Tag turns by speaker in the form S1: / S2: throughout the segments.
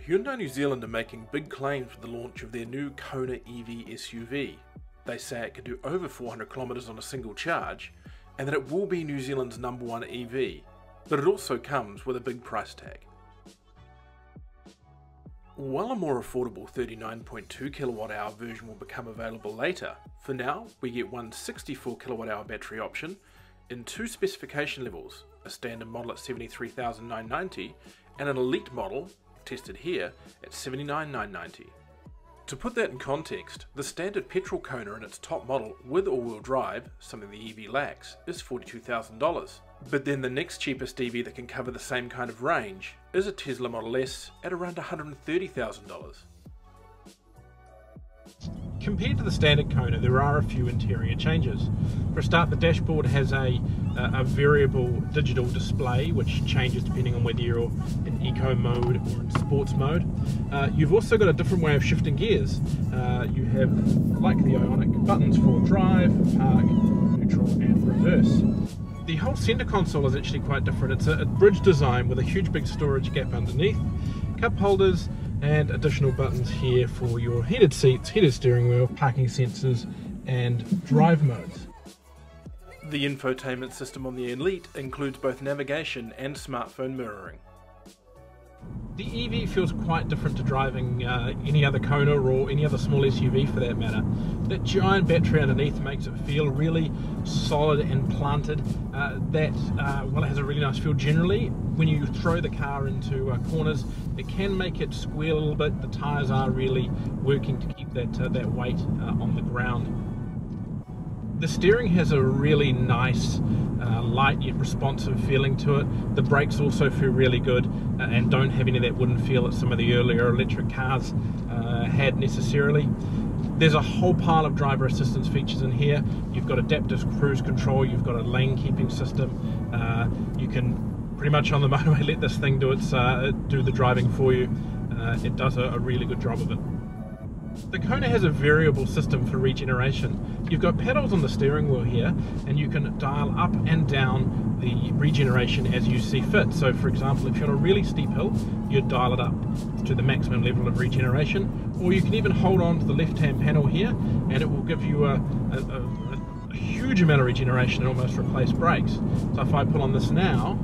S1: Hyundai New Zealand are making big claims with the launch of their new Kona EV SUV. They say it can do over 400 kilometers on a single charge, and that it will be New Zealand's #1 EV, but it also comes with a big price tag. While a more affordable 39.2 kilowatt-hour version will become available later, for now we get one 64 kilowatt-hour battery option in two specification levels, a standard model at $73,990 and an elite model, tested here, at $79,990. To put that in context, the standard petrol Kona in its top model with all-wheel drive, something the EV lacks, is $42,000. But then the next cheapest EV that can cover the same kind of range is a Tesla Model S at around $130,000.
S2: Compared to the standard Kona, there are a few interior changes. For a start, the dashboard has a variable digital display which changes depending on whether you're in eco mode or in sports mode. You've also got a different way of shifting gears. You have, like the Ionic, buttons for drive, park, neutral and reverse. The whole centre console is actually quite different. It's a bridge design with a huge big storage gap underneath, cup holders, and additional buttons here for your heated seats, heated steering wheel, parking sensors and drive modes.
S1: The infotainment system on the Elite includes both navigation and smartphone mirroring.
S2: The EV feels quite different to driving any other Kona or any other small SUV for that matter. That giant battery underneath makes it feel really solid and planted. Well, it has a really nice feel generally. When you throw the car into corners, it can make it squeal a little bit. The tyres are really working to keep that weight on the ground. The steering has a really nice, light yet responsive feeling to it. The brakes also feel really good and don't have any of that wooden feel that some of the earlier electric cars had necessarily. There's a whole pile of driver assistance features in here. You've got adaptive cruise control, you've got a lane keeping system. You can pretty much on the motorway let this thing do the driving for you. It does a really good job of it. The Kona has a variable system for regeneration. You've got pedals on the steering wheel here, and you can dial up and down the regeneration as you see fit. So for example, if you're on a really steep hill, you'd dial it up to the maximum level of regeneration, or you can even hold on to the left-hand panel here, and it will give you a huge amount of regeneration and almost replace brakes. So if I pull on this now,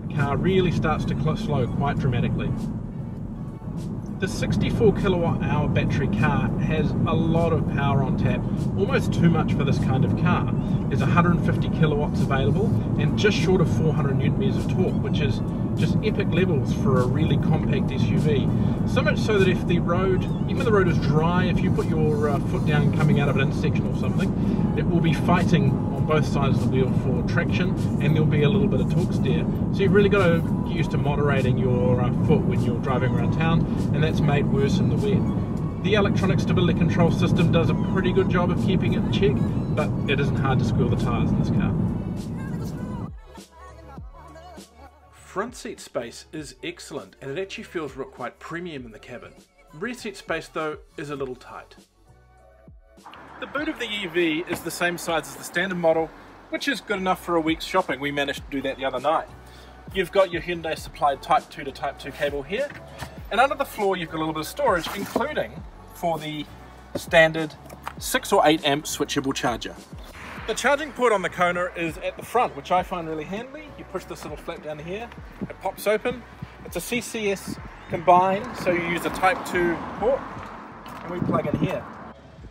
S2: the car really starts to slow quite dramatically. The 64 kilowatt hour battery car has a lot of power on tap, almost too much for this kind of car. There's 150 kilowatts available and just short of 400 newton meters of torque, which is just epic levels for a really compact SUV. So much so that if the road, even the road is dry, if you put your foot down coming out of an intersection or something, it will be fighting on both sides of the wheel for traction, and there'll be a little bit of torque steer. So you've really got to get used to moderating your foot when you're driving around town, and that's made worse in the wet. The electronic stability control system does a pretty good job of keeping it in check, but it isn't hard to squeal the tyres in this car.
S1: Front seat space is excellent, and it actually feels quite premium in the cabin. Rear seat space though is a little tight.
S2: The boot of the EV is the same size as the standard model, which is good enough for a week's shopping. We managed to do that the other night. You've got your Hyundai supplied Type 2 to Type 2 cable here, and under the floor you've got a little bit of storage, including for the standard 6 or 8 amp switchable charger. The charging port on the Kona is at the front, which I find really handy. You push this little flap down here, it pops open. It's a CCS combined, so you use a Type 2 port, and we plug in here.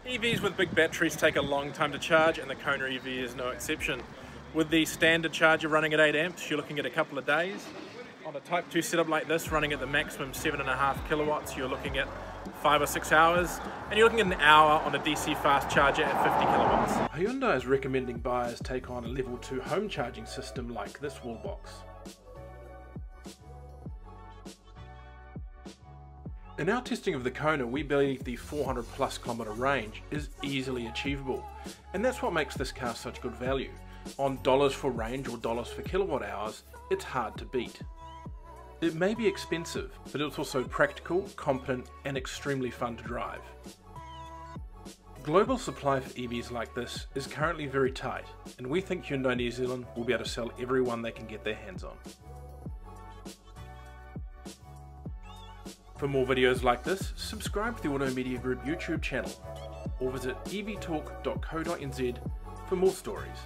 S2: EVs with big batteries take a long time to charge, and the Kona EV is no exception. With the standard charger running at 8 amps, you're looking at a couple of days. On a Type 2 setup like this, running at the maximum 7.5 kilowatts, you're looking at 5 or 6 hours, and you're looking at an hour on a DC fast charger at 50 kilowatts.
S1: Hyundai is recommending buyers take on a level 2 home charging system like this wall box. In our testing of the Kona, we believe the 400 plus kilometer range is easily achievable, and that's what makes this car such good value. On dollars for range or dollars for kilowatt hours, it's hard to beat. It may be expensive, but it's also practical, competent, and extremely fun to drive. Global supply for EVs like this is currently very tight, and we think Hyundai New Zealand will be able to sell every one they can get their hands on. For more videos like this, subscribe to the Auto Media Group YouTube channel or visit evtalk.co.nz for more stories.